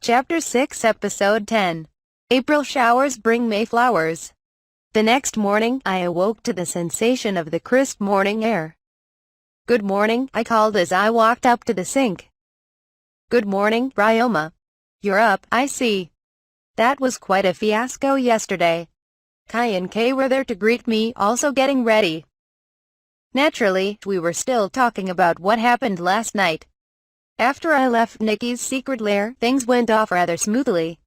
Chapter 6 Episode 10. April showers bring May flowers. The next morning, I awoke to the sensation of the crisp morning air. "Good morning," I called as I walked up to the sink. "Good morning, Ryoma. You're up, I see. That was quite a fiasco yesterday." Kai and Kay were there to greet me, also getting ready. Naturally, we were still talking about what happened last night. After I left Nikki's secret lair, things went off rather smoothly.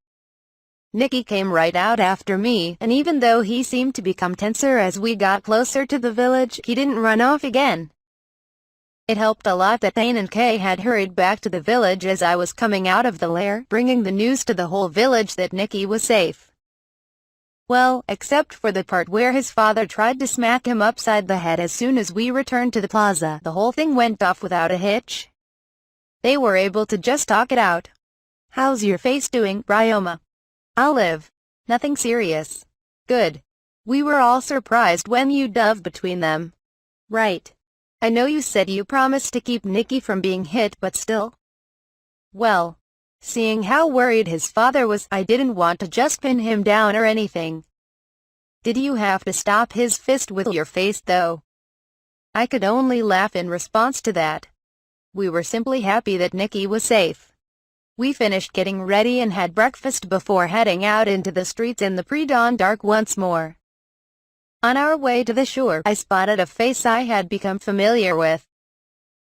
Nikki came right out after me, and even though he seemed to become tenser as we got closer to the village, he didn't run off again. It helped a lot that Thane and Kay had hurried back to the village as I was coming out of the lair, bringing the news to the whole village that Nikki was safe. Well, except for the part where his father tried to smack him upside the head as soon as we returned to the plaza. The whole thing went off without a hitch. They were able to just talk it out. "How's your face doing, Ryoma?" "I'll live. Nothing serious." "Good. We were all surprised when you dove between them." "Right. I know you said you promised to keep Nikki from being hit, but still." "Well, seeing how worried his father was, I didn't want to just pin him down or anything." "Did you have to stop his fist with your face though?" I could only laugh in response to that. We were simply happy that Nikki was safe. We finished getting ready and had breakfast before heading out into the streets in the pre-dawn dark once more. On our way to the shore, I spotted a face I had become familiar with.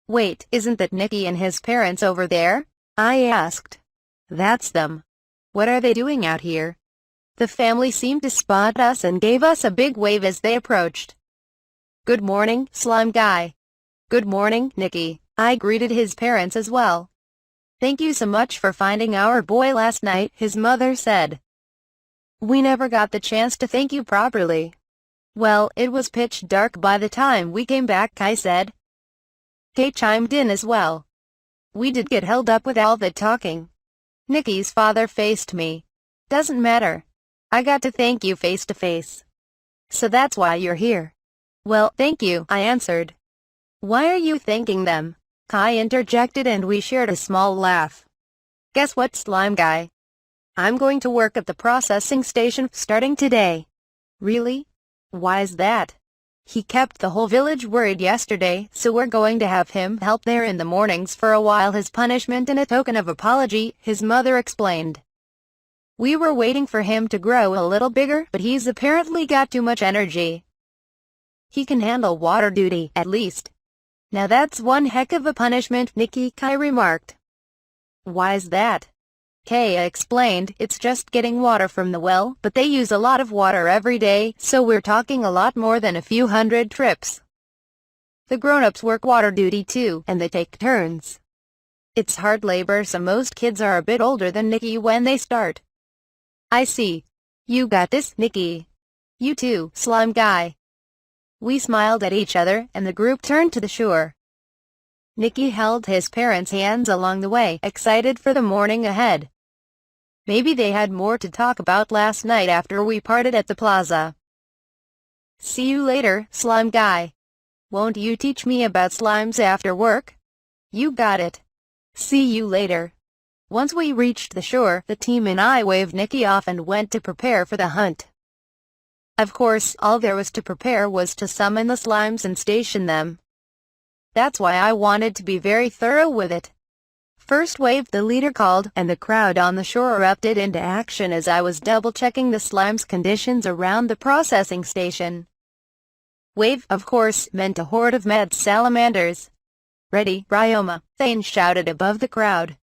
"Wait, isn't that Nikki and his parents over there?" I asked. "That's them. What are they doing out here?" The family seemed to spot us and gave us a big wave as they approached. "Good morning, Slime Guy." "Good morning, Nikki." I greeted his parents as well. "Thank you so much for finding our boy last night," his mother said. "We never got the chance to thank you properly." "Well, it was pitch dark by the time we came back," Kai said. Kay chimed in as well. "We did get held up with all the talking." Nikki's father faced me. "Doesn't matter. I got to thank you face to face. So that's why you're here." "Well, thank you," I answered. "Why are you thanking them?" Kai interjected and we shared a small laugh. "Guess what, Slime Guy? I'm going to work at the processing station starting today." "Really? Why's that?" "He kept the whole village worried yesterday, so we're going to have him help there in the mornings for a while as punishment and a token of apology," his mother explained. "We were waiting for him to grow a little bigger, but he's apparently got too much energy. He can handle water duty, at least." "Now that's one heck of a punishment," Kai remarked. "Why's that?" Kay explained. "It's just getting water from the well, but they use a lot of water every day, so we're talking a lot more than a few hundred trips. The grown-ups work water duty too, and they take turns. It's hard labor, so most kids are a bit older than Nikki when they start." "I see. You got this, Nikki." "You too, Slime Guy." We smiled at each other, and the group turned to the shore. Nikki held his parents' hands along the way, excited for the morning ahead. Maybe they had more to talk about last night after we parted at the plaza. "See you later, Slime Guy. Won't you teach me about slimes after work?" "You got it. See you later." Once we reached the shore, the team and I waved Nikki off and went to prepare for the hunt. Of course, all there was to prepare was to summon the slimes and station them. That's why I wanted to be very thorough with it. First wave, the leader called, and the crowd on the shore erupted into action as I was double-checking the slimes' conditions around the processing station. Wave, of course, meant a horde of mad salamanders. "Ready, Ryoma," Thane shouted above the crowd.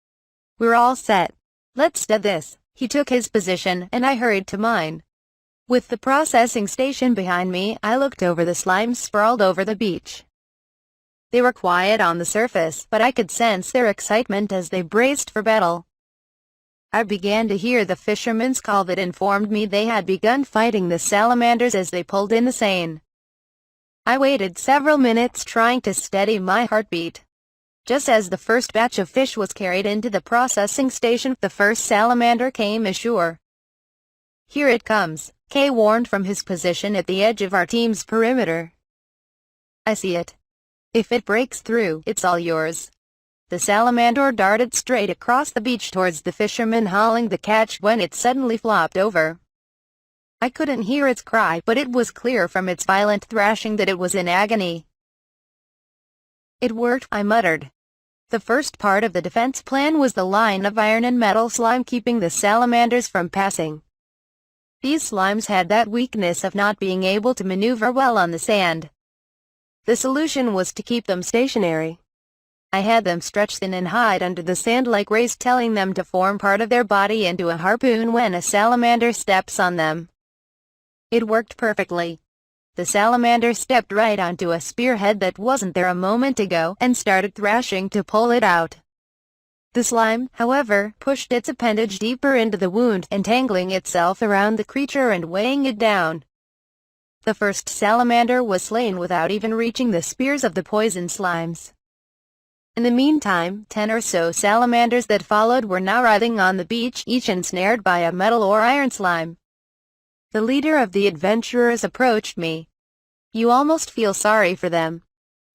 "We're all set. Let's do this." He took his position, and I hurried to mine. With the processing station behind me, I looked over the slimes sprawled over the beach. They were quiet on the surface, but I could sense their excitement as they braced for battle. I began to hear the fisherman's call that informed me they had begun fighting the salamanders as they pulled in the seine. I waited several minutes trying to steady my heartbeat. Just as the first batch of fish was carried into the processing station, the first salamander came ashore. "Here it comes," Kay warned from his position at the edge of our team's perimeter. "I see it. If it breaks through, it's all yours." The salamander darted straight across the beach towards the fisherman hauling the catch when it suddenly flopped over. I couldn't hear its cry, but it was clear from its violent thrashing that it was in agony. "It worked," I muttered. The first part of the defense plan was the line of iron and metal slime keeping the salamanders from passing. These slimes had that weakness of not being able to maneuver well on the sand. The solution was to keep them stationary. I had them stretch thin and hide under the sand like rays, telling them to form part of their body into a harpoon when a salamander steps on them. It worked perfectly. The salamander stepped right onto a spearhead that wasn't there a moment ago and started thrashing to pull it out. The slime, however, pushed its appendage deeper into the wound, entangling itself around the creature and weighing it down. The first salamander was slain without even reaching the spears of the poison slimes. In the meantime, 10 or so salamanders that followed were now writhing on the beach, each ensnared by a metal or iron slime. The leader of the adventurers approached me. "You almost feel sorry for them.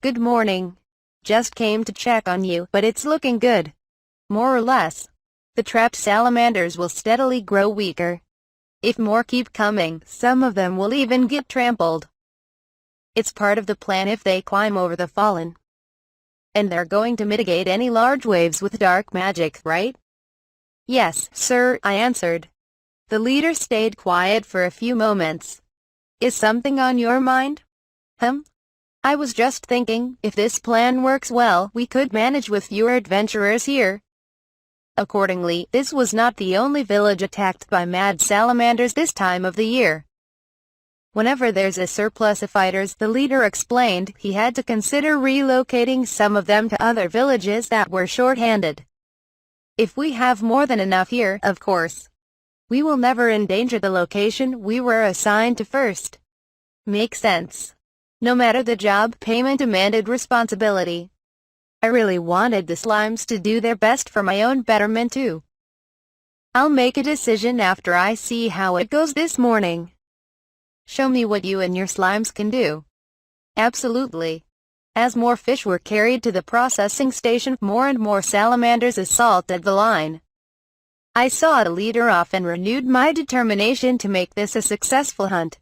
Good morning. Just came to check on you, but it's looking good. More or less. The trapped salamanders will steadily grow weaker. If more keep coming, some of them will even get trampled. It's part of the plan if they climb over the fallen. And they're going to mitigate any large waves with dark magic, right?" "Yes, sir," I answered. The leader stayed quiet for a few moments. "Is something on your mind?" I was just thinking, if this plan works well, we could manage with fewer adventurers here." Accordingly, this was not the only village attacked by mad salamanders this time of the year. Whenever there's a surplus of fighters, the leader explained, he had to consider relocating some of them to other villages that were short-handed. "If we have more than enough here, of course. We will never endanger the location we were assigned to first." Makes sense. No matter the job, payment demanded responsibility. I really wanted the slimes to do their best for my own betterment too. "I'll make a decision after I see how it goes this morning." "Show me what you and your slimes can do." "Absolutely." As more fish were carried to the processing station, more and more salamanders assaulted the line. I saw the leader off and renewed my determination to make this a successful hunt.